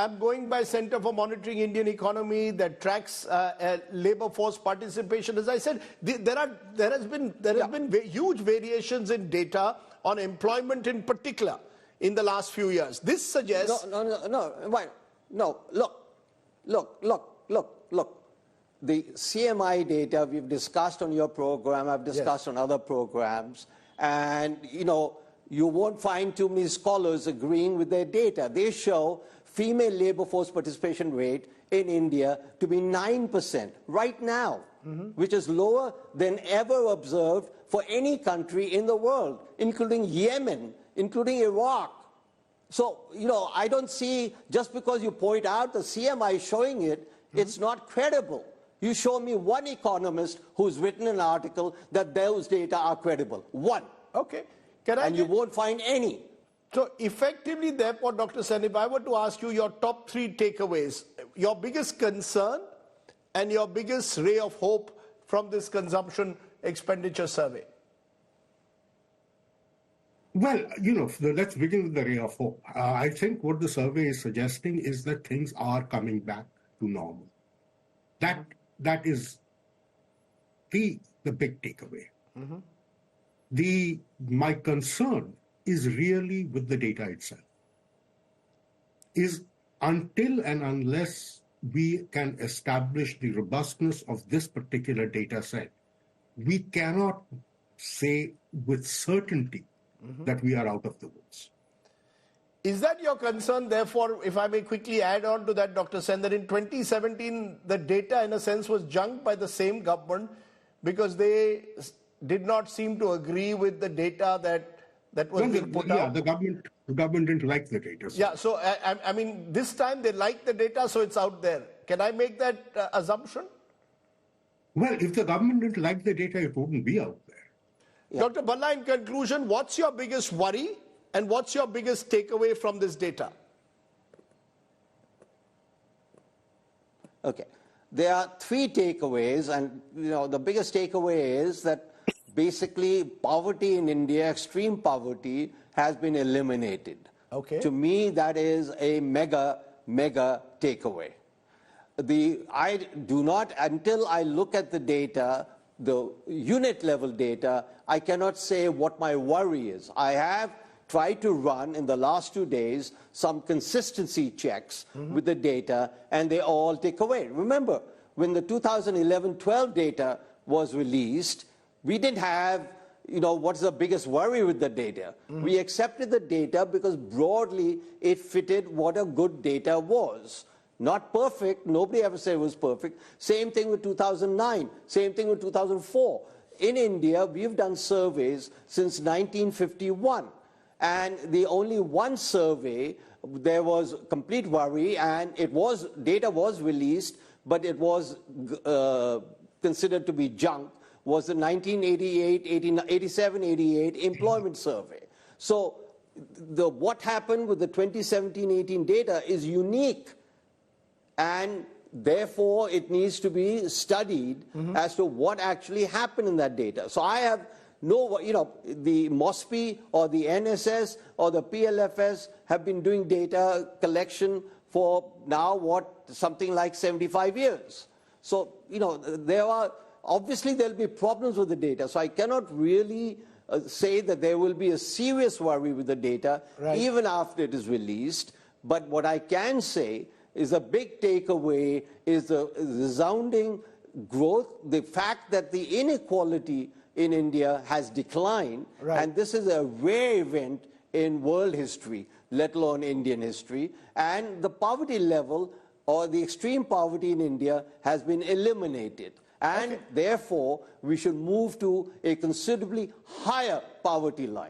I'm going by Center for Monitoring Indian Economy that tracks labor force participation. As I said, there has been huge variations in data on employment in particular in the last few years. This suggests Look. The CMI data we've discussed on your program, I've discussed on other programs, and you won't find too many scholars agreeing with their data. They show female labor force participation rate in India to be 9% right now, which is lower than ever observed for any country in the world, including Yemen, including Iraq. So, I don't see, just because you point out the CMI showing it, it's not credible. You show me one economist who's written an article that those data are credible. One. Okay. You won't find any. So effectively, therefore, Dr. Sen, if I were to ask you your top 3 takeaways, your biggest concern and your biggest ray of hope from this consumption expenditure survey. Well, let's begin with the ray of hope. I think what the survey is suggesting is that things are coming back to normal. That is the big takeaway. My concern is really with the data itself. Is until and unless we can establish the robustness of this particular data set, we cannot say with certainty that we are out of the woods. Is that your concern, therefore, if I may quickly add on to that, Dr. Sen, that in 2017, the data, in a sense, was junked by the same government because they did not seem to agree with the data that was being put out? The government didn't like the data. Yeah, so, I mean, this time they like the data, so it's out there. Can I make that assumption? Well, if the government didn't like the data, it wouldn't be out there. Yeah. Dr. Bhalla, in conclusion, what's your biggest worry? And what's your biggest takeaway from this data? Okay. There are 3 takeaways, and the biggest takeaway is that basically poverty in India, extreme poverty, has been eliminated. Okay. To me, that is a mega takeaway. I do not, until I look at the data, the unit level data, I cannot say what my worry is. I have tried to run in the last 2 days some consistency checks with the data, and they all take away. Remember, when the 2011-12 data was released, we didn't have, what's the biggest worry with the data. We accepted the data because broadly it fitted what a good data was. Not perfect, nobody ever said it was perfect. Same thing with 2009, same thing with 2004. In India, we've done surveys since 1951. And the only one survey, there was complete worry, and data was released, but it was considered to be junk, was the 1987-88 employment survey. So what happened with the 2017-18 data is unique, and therefore it needs to be studied as to what actually happened in that data. So I have the MOSPI or the NSS or the PLFS have been doing data collection for now, something like 75 years. So, obviously there'll be problems with the data. So I cannot really say that there will be a serious worry with the data, even after it is released. But what I can say is a big takeaway is the resounding growth, the fact that the inequality in India has declined, and this is a rare event in world history, let alone Indian history, and the poverty level or the extreme poverty in India has been eliminated. And therefore, we should move to a considerably higher poverty line.